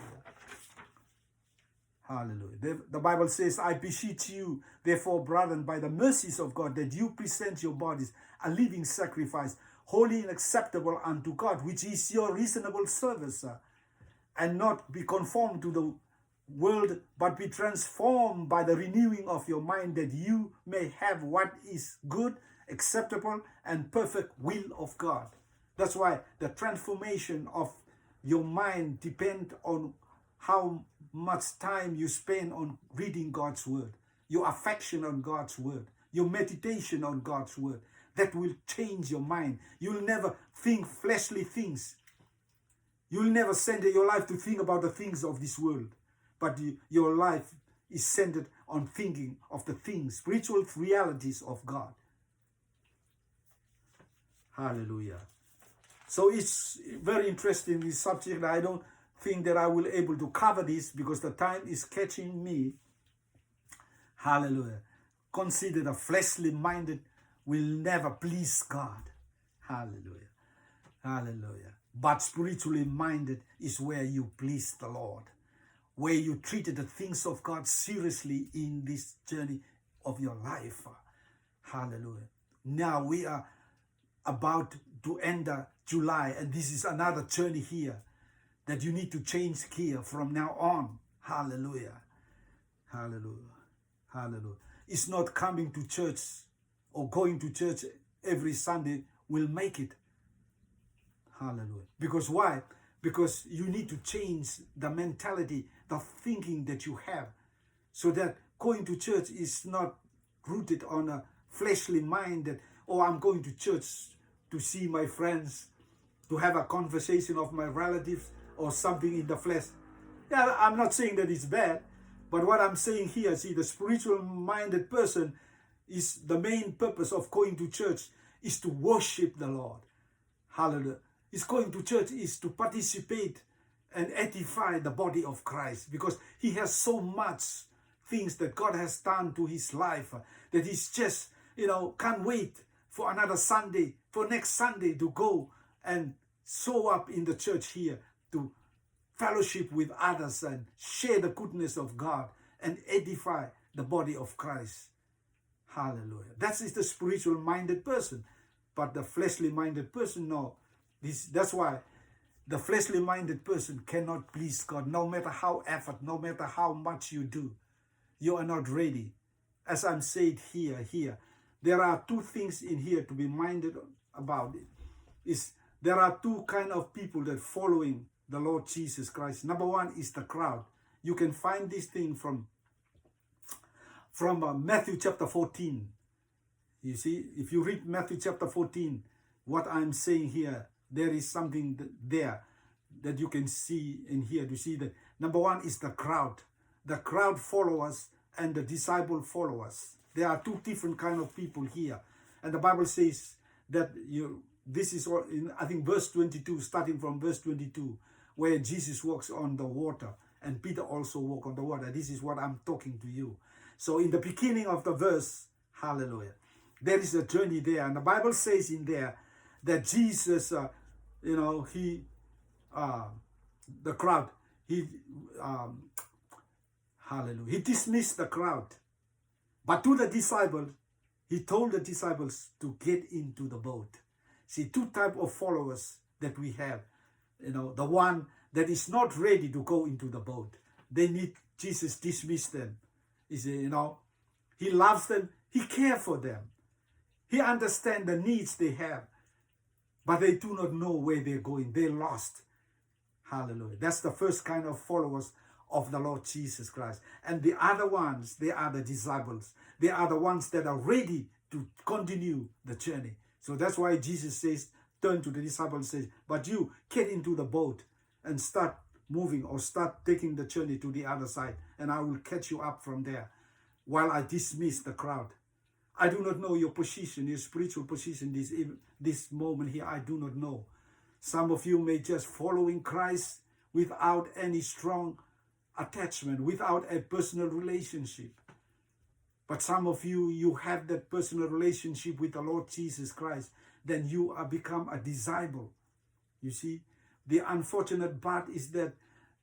Hallelujah. The Bible says, I beseech you, therefore, brethren, by the mercies of God, that you present your bodies a living sacrifice, holy and acceptable unto God, which is your reasonable service, and not be conformed to the world, but be transformed by the renewing of your mind, that you may have what is good, acceptable, and perfect will of God. That's why the transformation of your mind depends on how much time you spend on reading God's word, your affection on God's word, your meditation on God's word. That will change your mind. You'll never think fleshly things. You'll never center your life to think about the things of this world, but your life is centered on thinking of the things, spiritual realities of God. Hallelujah. So it's very interesting, this subject. I don't think that I will be able to cover this because the time is catching me. Hallelujah. Consider the fleshly minded will never please God. Hallelujah. Hallelujah. But spiritually minded is where you please the Lord, where you treated the things of God seriously in this journey of your life. Hallelujah. Now we are about to enter July, and this is another journey here that you need to change gear from now on. Hallelujah. Hallelujah. Hallelujah. It's not coming to church or going to church every Sunday will make it. Hallelujah. Because why? Because you need to change the mentality, the thinking that you have, so that going to church is not rooted on a fleshly mind that, oh, I'm going to church to see my friends, to have a conversation of my relatives or something in the flesh. Yeah, I'm not saying that it's bad, but what I'm saying here, see, the spiritual minded person is the main purpose of going to church is to worship the Lord. Hallelujah. His going to church is to participate and edify the body of Christ, because he has so much things that God has done to his life that he's just, can't wait for another Sunday, for next Sunday to go and show up in the church here to fellowship with others and share the goodness of God and edify the body of Christ. Hallelujah. That is the spiritual minded person. But the fleshly minded person, no. That's why the fleshly minded person cannot please God. No matter how effort, no matter how much you do, you are not ready. As I'm saying here, there are two things in here to be minded about. There are two kind of people that following the Lord Jesus Christ. Number one is the crowd. You can find this thing from Matthew chapter 14. You see, if you read Matthew chapter 14, what I'm saying here, there is something there that you can see in here to see that number one is the crowd. The crowd followers and the disciple followers. There are two different kind of people here. And the Bible says that this is in, I think, verse 22, starting from verse 22, where Jesus walks on the water and Peter also walks on the water. This is what I'm talking to you. So in the beginning of the verse, hallelujah, there is a journey there. And the Bible says in there that Jesus, the crowd, hallelujah, he dismissed the crowd. But to the disciples, he told the disciples to get into the boat. See, two types of followers that we have. The one that is not ready to go into the boat. They need Jesus dismiss them. He loves them. He cares for them. He understands the needs they have. But they do not know where they're going. They're lost. Hallelujah. That's the first kind of followers of the Lord Jesus Christ. And the other ones, they are the disciples. They are the ones that are ready to continue the journey. So that's why Jesus says, turn to the disciples and says, but you get into the boat and start moving or start taking the journey to the other side, and I will catch you up from there while I dismiss the crowd. I do not know your position, your spiritual position this moment here. I do not know. Some of you may just following Christ without any strong attachment, without a personal relationship. But some of you, you have that personal relationship with the Lord Jesus Christ. Then you are become a disciple. You see, the unfortunate part is that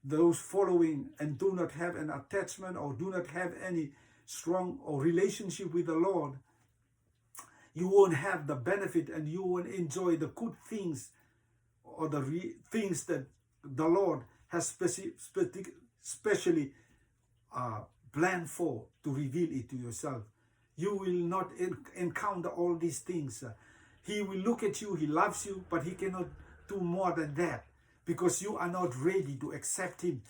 those following and do not have an attachment or do not have any strong or relationship with the Lord, you won't have the benefit and you won't enjoy the good things or the things that the Lord has specially planned for to reveal it to yourself. You will not encounter all these things. He will look at you, he loves you, but he cannot do more than that because you are not ready to accept him.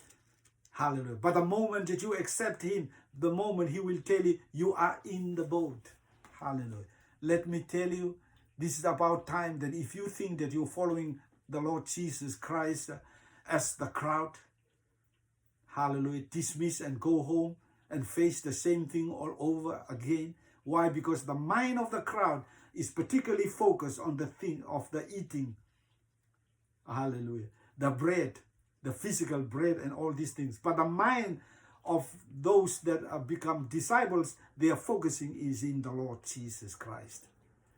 Hallelujah. But the moment that you accept him, the moment he will tell you, you are in the boat. Hallelujah. Let me tell you, this is about time that if you think that you're following the Lord Jesus Christ as the crowd, hallelujah, dismiss and go home and face the same thing all over again. Why? Because the mind of the crowd is particularly focused on the thing of the eating. Hallelujah. The bread, the physical bread and all these things. But the mind of those that have become disciples, their focusing is in the Lord Jesus Christ.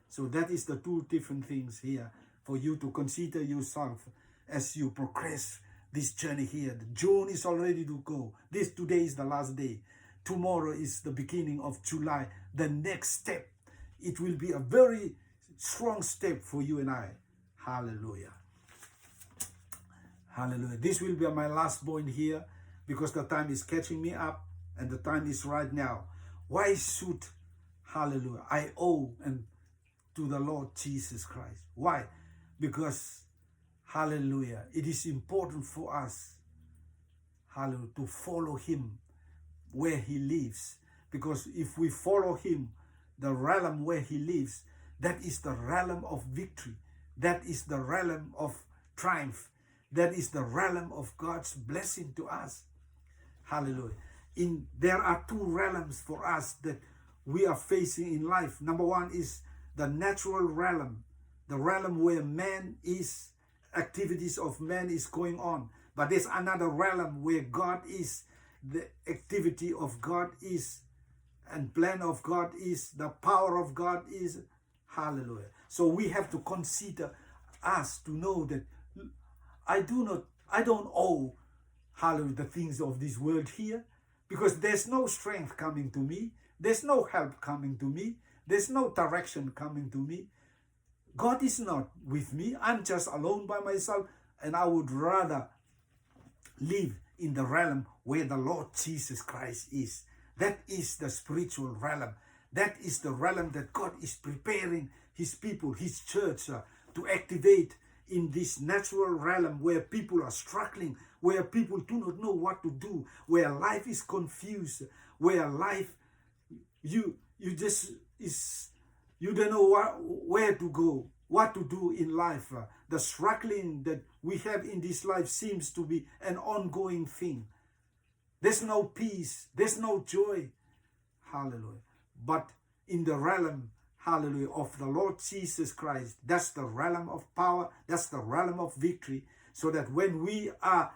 So that is the two different things here for you to consider yourself as you progress this journey here. June is already to go. Today is the last day. Tomorrow is the beginning of July. The next step, it will be a very strong step for you and I. Hallelujah. Hallelujah. This will be my last point here because the time is catching me up and the time is right now. Why should, hallelujah, I owe and to the Lord Jesus Christ? Why? Because, hallelujah, it is important for us, hallelujah, to follow him where he lives. Because if we follow him, the realm where he lives, that is the realm of victory. That is the realm of triumph. That is the realm of God's blessing to us. Hallelujah. There are two realms for us that we are facing in life. Number one is the natural realm, the realm where man is, activities of man is going on. But there's another realm where God is, the activity of God is, and plan of God is, the power of God is. Hallelujah. So we have to consider us to know that I don't owe, hallelujah, the things of this world here, because there's no strength coming to me. There's no help coming to me. There's no direction coming to me. God is not with me. I'm just alone by myself, and I would rather live in the realm where the Lord Jesus Christ is. That is the spiritual realm. That is the realm that God is preparing his people, his church, to activate in this natural realm where people are struggling, where people do not know what to do, where life is confused, where life, you don't know where to go, what to do in life. The struggling that we have in this life seems to be an ongoing thing. There's no peace, there's no joy. Hallelujah. But in the realm, hallelujah, of the Lord Jesus Christ, that's the realm of power, that's the realm of victory, so that when we are,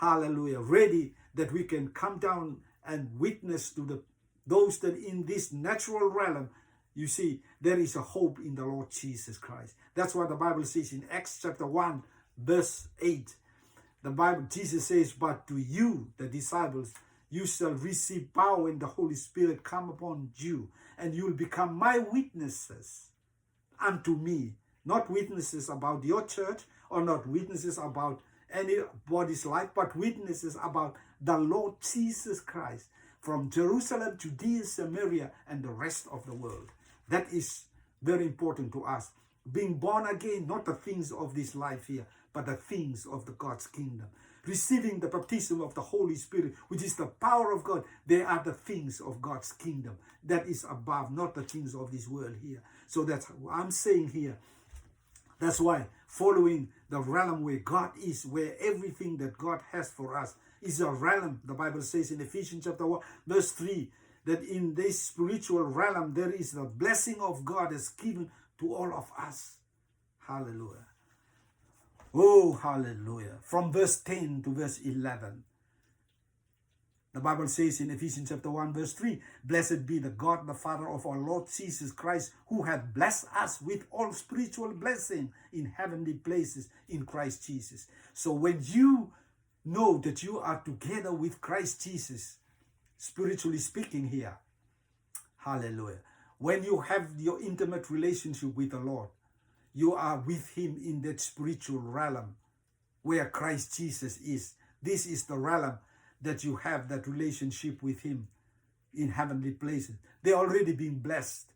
hallelujah, ready, that we can come down and witness to those that in this natural realm, you see, there is a hope in the Lord Jesus Christ. That's what the Bible says in Acts chapter 1, verse 8. The Bible, Jesus says, but to you, the disciples, you shall receive power when the Holy Spirit come upon you, and you will become my witnesses unto me. Not witnesses about your church or not witnesses about anybody's life, but witnesses about the Lord Jesus Christ from Jerusalem, Judea, Samaria, and the rest of the world. That is very important to us. Being born again, not the things of this life here, but the things of the God's kingdom. Receiving the baptism of the Holy Spirit, which is the power of God. They are the things of God's kingdom. That is above, not the things of this world here. So that's what I'm saying here. That's why following the realm where God is, where everything that God has for us is a realm. The Bible says in Ephesians chapter 1, verse 3, that in this spiritual realm, there is the blessing of God is given to all of us. Hallelujah. Oh, hallelujah. From verse 10 to verse 11. The Bible says in Ephesians chapter 1 verse 3, blessed be the God, the Father of our Lord Jesus Christ, who hath blessed us with all spiritual blessing in heavenly places in Christ Jesus. So when you know that you are together with Christ Jesus, spiritually speaking here, hallelujah, when you have your intimate relationship with the Lord, you are with him in that spiritual realm where Christ Jesus is. This is the realm that you have that relationship with him in heavenly places. They already been blessed.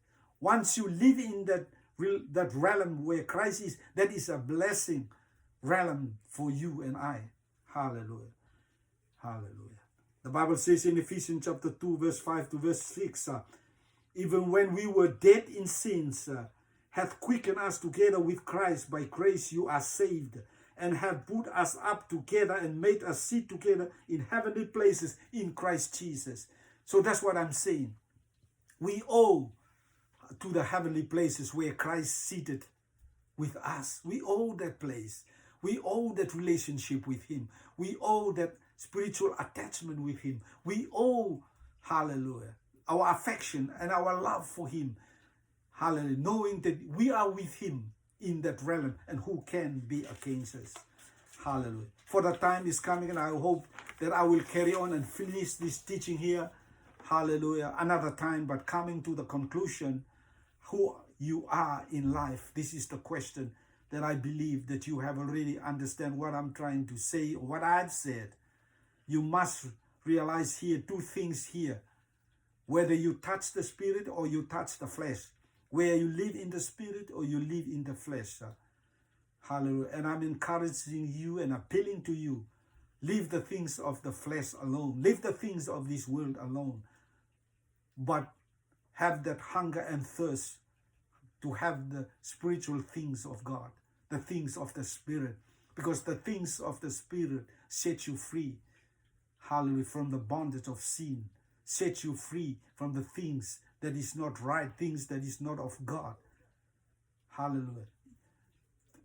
Once you live in that realm where Christ is, that is a blessing realm for you and I. Hallelujah. Hallelujah. The Bible says in Ephesians chapter 2 verse 5 to verse 6, even when we were dead in sins, hath quickened us together with Christ. By grace you are saved, and have put us up together and made us sit together in heavenly places in Christ Jesus. So that's what I'm saying. We owe to the heavenly places where Christ seated with us. We owe that place. We owe that relationship with him. We owe that spiritual attachment with him. We owe, hallelujah, our affection and our love for him. Hallelujah. Knowing that we are with him in that realm, and who can be against us. Hallelujah. For the time is coming, and I hope that I will carry on and finish this teaching here. Hallelujah. Another time, but coming to the conclusion, who you are in life. This is the question that I believe that you have already understand what I'm trying to say, what I've said. You must realize here two things here. Whether you touch the spirit or you touch the flesh. Where you live in the spirit or you live in the flesh. Hallelujah. And I'm encouraging you and appealing to you. Leave the things of the flesh alone. Leave the things of this world alone. But have that hunger and thirst to have the spiritual things of God. The things of the spirit. Because the things of the spirit set you free. Hallelujah. From the bondage of sin. Set you free from the things that is not right, things that is not of God. Hallelujah.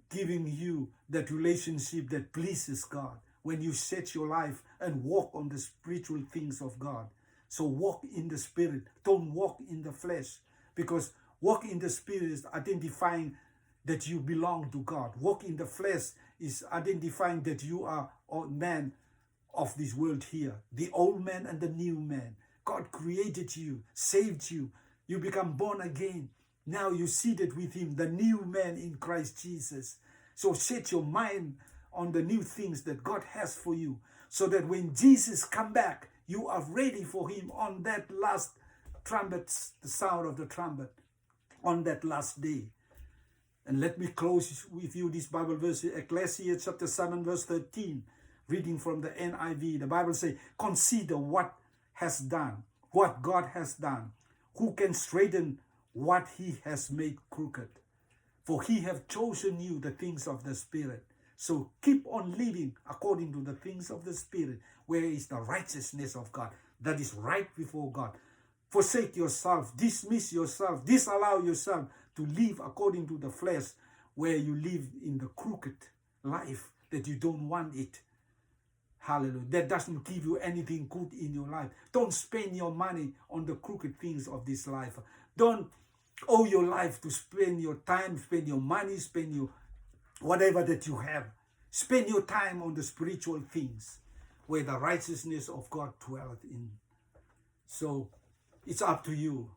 Giving you that relationship that pleases God when you set your life and walk on the spiritual things of God. So walk in the spirit. Don't walk in the flesh. Because walk in the spirit is identifying that you belong to God. Walk in the flesh is identifying that you are a man of this world here. The old man and the new man. God created you, saved you. You become born again. Now you're seated with him, the new man in Christ Jesus. So set your mind on the new things that God has for you. So that when Jesus come back, you are ready for him on that last trumpet, the sound of the trumpet, on that last day. And let me close with you this Bible verse, Ecclesiastes chapter 7 verse 13, reading from the NIV. The Bible says, consider what God has done. Who can straighten what he has made crooked? For he have chosen you the things of the Spirit. So keep on living according to the things of the Spirit, where is the righteousness of God. That is right before God. Forsake yourself, dismiss yourself, disallow yourself to live according to the flesh, where you live in the crooked life that you don't want it. Hallelujah. That doesn't give you anything good in your life. Don't spend your money on the crooked things of this life. Don't owe your life to spend your time, spend your money, spend your whatever that you have. Spend your time on the spiritual things where the righteousness of God dwelleth in. So it's up to you.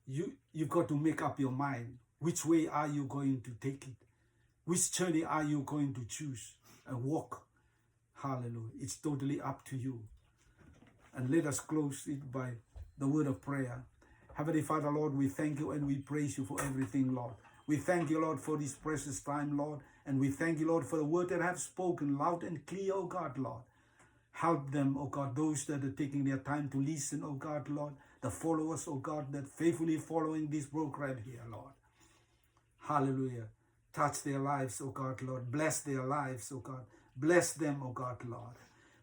You've got to make up your mind. Which way are you going to take it? Which journey are you going to choose and walk? Hallelujah. It's totally up to you. And let us close it by the word of prayer. Heavenly Father, Lord, we thank you and we praise you for everything, Lord. We thank you, Lord, for this precious time, Lord. And we thank you, Lord, for the word that I have spoken loud and clear, oh God, Lord. Help them, oh God, those that are taking their time to listen, oh God, Lord. The followers, oh God, that faithfully following this program here, Lord. Hallelujah. Touch their lives, oh God, Lord. Bless their lives, oh God. Bless them, oh God, Lord,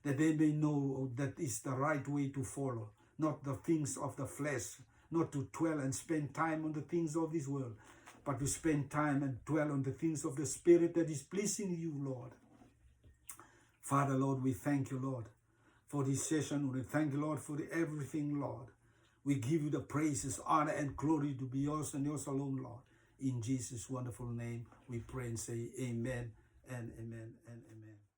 that they may know that is the right way to follow, not the things of the flesh, not to dwell and spend time on the things of this world, but to spend time and dwell on the things of the Spirit that is pleasing you, Lord. Father, Lord, we thank you, Lord, for this session. We thank you, Lord, for everything, Lord. We give you the praises, honor, and glory to be yours and yours alone, Lord. In Jesus' wonderful name, we pray and say amen and amen and amen.